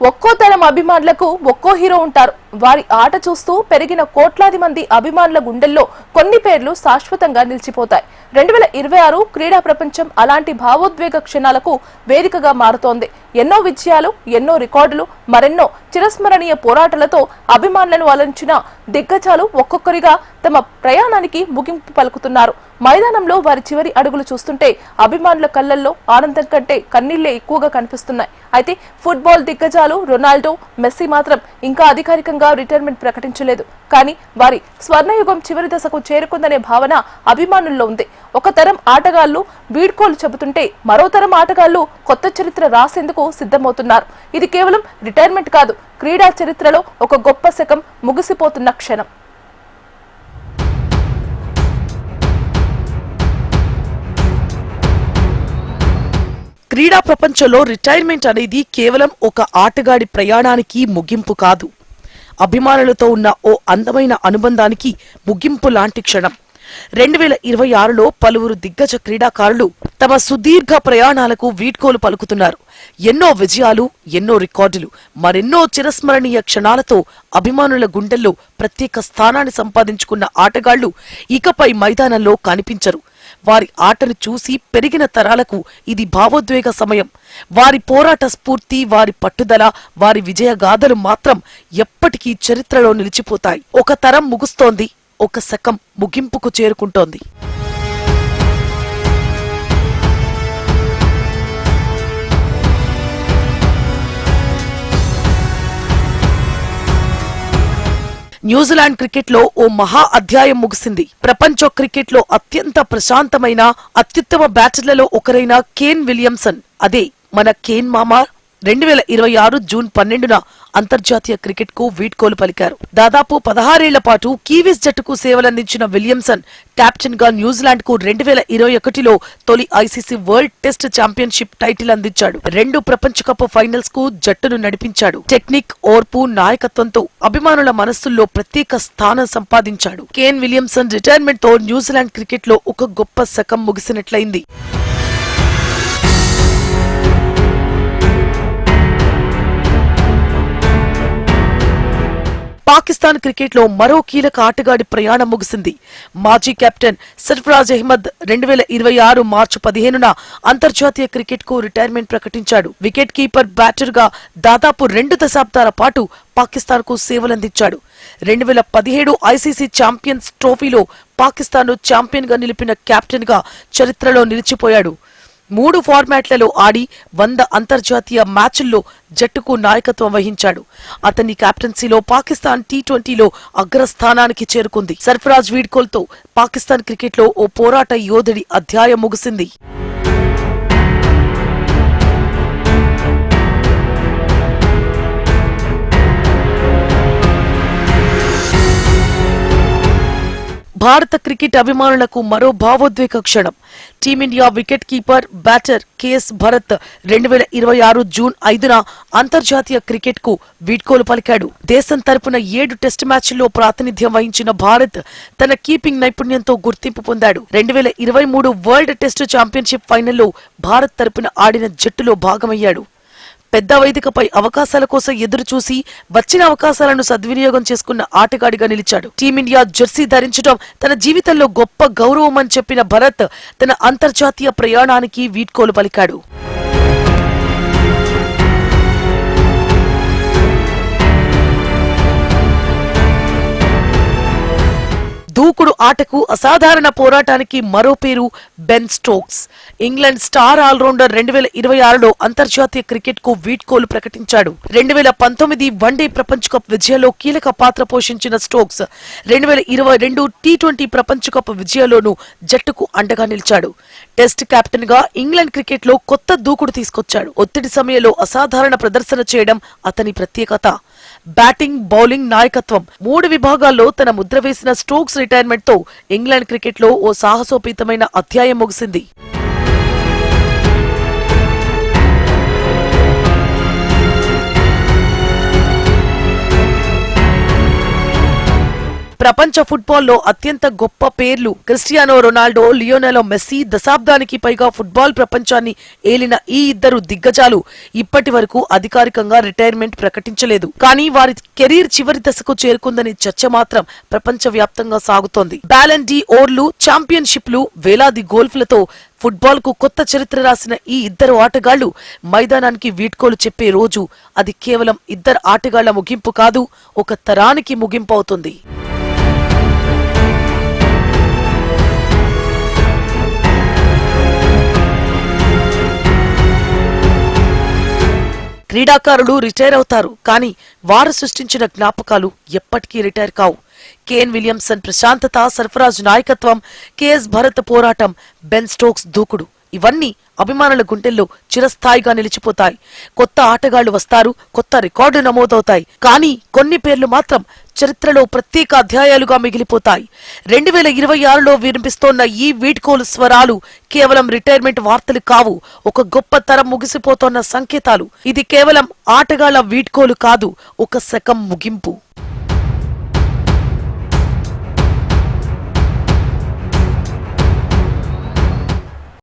ఒక్కో తరం అభిమానులకు ఒక్కో హీరో ఉంటారు. వారి ఆట చూస్తూ పెరిగిన కోట్లాది మంది అభిమానుల గుండెల్లో కొన్ని పేర్లు శాశ్వతంగా నిలిచిపోతాయి. 2026 క్రీడా ప్రపంచం అలాంటి భావోద్వేగ క్షణాలకు వేదికగా మారుతోంది. ఎన్నో విజయాలు, ఎన్నో రికార్డులు, మరెన్నో చిరస్మరణీయ పోరాటాలతో అభిమానులను అలరించిన దిగ్గజాలు ఒక్కొక్కరిగా తమ ప్రయాణానికి ముగింపు పలుకుతున్నారు. మైదానంలో వారి చివరి అడుగులు చూస్తుంటే అభిమానుల కళ్లల్లో ఆనందం కంటే కన్నీళ్లే ఎక్కువగా కనిపిస్తున్నాయి. అయితే ఫుట్బాల్ దిగ్గజాలు రొనాల్డో, మెస్సీ మాత్రం ఇంకా అధికారికంగా రిటైర్మెంట్ ప్రకటించలేదు. కానీ వారి స్వర్ణయుగం చివరి దశకు చేరుకుందనే భావన అభిమానుల్లో ఉంది. ఒక తరం ఆటగాళ్లు వీడ్కోలు చెబుతుంటే మరో తరం ఆటగాళ్లు కొత్త చరిత్ర రాసేందుకు సిద్ధమవుతున్నారు. ఇది కేవలం రిటైర్మెంట్ కాదు, క్రీడా చరిత్రలో ఒక గొప్ప శకం ముగిసిపోతున్న క్షణం. క్రీడా ప్రపంచంలో రిటైర్మెంట్ అనేది కేవలం ఒక ఆటగాడి ప్రయాణానికి ముగింపు కాదు, అభిమానులతో ఉన్న ఓ అందమైన అనుబంధానికి ముగింపు లాంటి క్షణం. 2026లో పలువురు దిగ్గజ క్రీడాకారులు తమ సుదీర్ఘ ప్రయాణాలకు వీడ్కోలు పలుకుతున్నారు. ఎన్నో విజయాలు, ఎన్నో రికార్డులు, మరెన్నో చిరస్మరణీయ క్షణాలతో అభిమానుల గుండెల్లో ప్రత్యేక స్థానాన్ని సంపాదించుకున్న ఆటగాళ్లు ఇకపై మైదానంలో కనిపించరు. వారి ఆటను చూసి పెరిగిన తరాలకు ఇది భావోద్వేగ సమయం. వారి పోరాట స్ఫూర్తి, వారి పట్టుదల, వారి విజయగాథలు మాత్రం ఎప్పటికీ చరిత్రలో నిలిచిపోతాయి. ఒక తరం ముగుస్తోంది, ఒక శకం ముగింపుకు చేరుకుంటోంది. న్యూజిలాండ్ క్రికెట్ లో ఓ మహా అధ్యాయం ముగిసింది. ప్రపంచ క్రికెట్ లో అత్యంత ప్రశాంతమైన, అత్యుత్తమ బ్యాటర్లలో ఒకరైన కేన్ విలియమ్సన్, అదే మన కేన్ మామా, 2026 జూన్ 12న అంతర్జాతీయ క్రికెట్ కు వీడ్కోలు పలికారు. దాదాపు 16 ఏళ్ల పాటు కీవీస్ జట్టుకు సేవలందించిన విలియమ్సన్ కెప్టెన్ గా న్యూజిలాండ్ కు 2021లో తొలి ICC world test championship title అందించాడు. 2 ప్రపంచ కప్ ఫైనల్స్ కు జట్టును నడిపించాడు. టెక్నిక్, ఓర్పు, నాయకత్వంతో అభిమానుల మనస్సుల్లో ప్రత్యేక స్థానం సంపాదించాడు. కేన్ విలియమ్సన్ రిటైర్మెంట్ తో న్యూజిలాండ్ క్రికెట్ లో ఒక గొప్ప శకం ముగిసినట్లయింది. పాకిస్తాన్ క్రికెట్ లో మరో కీలక ఆటగాడి ప్రయాణం ముగిసింది. మాజీ కెప్టెన్ సర్ఫరాజ్ అహ్మద్ 2026 మార్చి 15న అంతర్జాతీయ క్రికెట్ కు రిటైర్మెంట్ ప్రకటించాడు. వికెట్ కీపర్, బ్యాటర్ గా దాదాపు 2 దశాబ్దాల పాటు పాకిస్తాన్ కు సేవలందించాడు. 2017 ఐసీసీ ఛాంపియన్స్ ట్రోఫీలో పాకిస్తాన్ ను ఛాంపియన్ గా నిలిపిన కెప్టెన్ గా చరిత్రలో నిలిచిపోయాడు. 3 ఫార్మాట్లలో ఆడి 100 అంతర్జాతీయ మ్యాచ్ల్లో జట్టుకు నాయకత్వం వహించాడు. అతని కెప్టెన్సీలో పాకిస్తాన్ T20లో అగ్రస్థానానికి చేరుకుంది. సర్ఫరాజ్ వీడ్కోల్తో పాకిస్తాన్ క్రికెట్లో ఓ పోరాట యోధుడి అధ్యాయం ముగిసింది. భారత క్రికెట్ అభిమానులకు మరో భావోద్వేగ క్షణం. Team india wicket keeper, batter KS Bharat 2026 June 5న అంతర్జాతీయ క్రికెట్ కు వీడ్కోలు పలికాడు. దేశం తరపున 7 టెస్ట్ మ్యాచ్ల్లో ప్రాతినిధ్యం వహించిన భారత్ తన కీపింగ్ నైపుణ్యంతో గుర్తింపు పొందాడు. 2023 వరల్డ్ టెస్ట్ ఛాంపియన్షిప్ ఫైనల్లో భారత్ తరపున ఆడిన జట్టులో భాగమయ్యాడు. పెద్ద వేదికపై అవకాశాల కోసం ఎదురు చూసి వచ్చిన అవకాశాలను సద్వినియోగం చేసుకున్న ఆటగాడిగా నిలిచాడు. టీమిండియా జెర్సీ ధరించడం తన జీవితంలో గొప్ప గౌరవమని చెప్పిన భరత్ తన అంతర్జాతీయ ప్రయాణానికి వీడ్కోలు పలికాడు. దూకుడు ఆటకు, అసాధారణ పోరాటానికి మరో పేరు Ben Stokes. England star allrounder 2026లో అంతర్జాతీయ క్రికెట్ కు వీడ్కోలు ప్రకటించాడు. 2019 వన్డే ప్రపంచ కప్ విజయంలో కీలక పాత్ర పోషించిన స్టోక్స్ 2022 T20 ప్రపంచ కప్ విజయంలోనూ జట్టుకు అండగా నిలిచాడు. టెస్ట్ కెప్టెన్ గా ఇంగ్లాండ్ క్రికెట్ లో కొత్త దూకుడు తీసుకొచ్చాడు. ఒత్తిడి సమయంలో అసాధారణ ప్రదర్శన చేయడం అతని ప్రత్యేకత. బ్యాటింగ్, బౌలింగ్, నాయకత్వం 3 విభాగాల్లో తన ముద్ర వేసిన స్టోక్స్ రిటైర్మెంట్ తో ఇంగ్లాండ్ క్రికెట్ లో ఓ సాహసోపేతమైన అధ్యాయం ముగిసింది. ప్రపంచ ఫుట్బాల్లో అత్యంత గొప్ప పేర్లు క్రిస్టియానో రొనాల్డో, లియోనెల్ మెస్సీ దశాబ్దానికి పైగా ఫుట్బాల్ ప్రపంచాన్ని ఏలిన ఈ ఇద్దరు దిగ్గజాలు ఇప్పటి వరకు అధికారికంగా రిటైర్మెంట్ ప్రకటించలేదు. కానీ వారి కెరీర్ చివరి దశకు చేరుకుందని చర్చ మాత్రం ప్రపంచ వ్యాప్తంగా సాగుతోంది. బ్యాలన్ డి ఓర్లు, ఛాంపియన్షిప్లు, వేలాది గోల్ఫ్లతో ఫుట్బాల్ కు కొత్త చరిత్ర రాసిన ఈ ఇద్దరు ఆటగాళ్లు మైదానానికి వీడ్కోలు చెప్పే రోజు అది కేవలం ఇద్దరు ఆటగాళ్ల ముగింపు కాదు, ఒక తరానికి ముగింపు అవుతుంది. క్రీడాకారులు రిటైర్ అవుతారు, కానీ వారు సృష్టించిన జ్ఞాపకాలు ఎప్పటికీ రిటైర్ కావు. కేన్ విలియమ్సన్ ప్రశాంతత, సర్ఫరాజ్ నాయకత్వం, కేఎస్ భరత్ పోరాటం, బెన్ స్టోక్స్ దూకుడు ఇవన్నీ అభిమానుల గుండెల్లో చిరస్థాయిగా నిలిచిపోతాయి. కొత్త ఆటగాళ్లు వస్తారు, కొత్త రికార్డు నమోదవుతాయి, కానీ కొన్ని పేర్లు మాత్రం చరిత్రలో ప్రత్యేక అధ్యాయాలుగా మిగిలిపోతాయి. 2026లో వినిపిస్తోన్న ఈ వీడ్కోలు స్వరాలు కేవలం రిటైర్మెంట్ వార్తలు కావు, ఒక గొప్ప తరం ముగిసిపోతోన్న సంకేతాలు. ఇది కేవలం ఆటగాళ్ల వీడ్కోలు కాదు, ఒక శకం ముగింపు.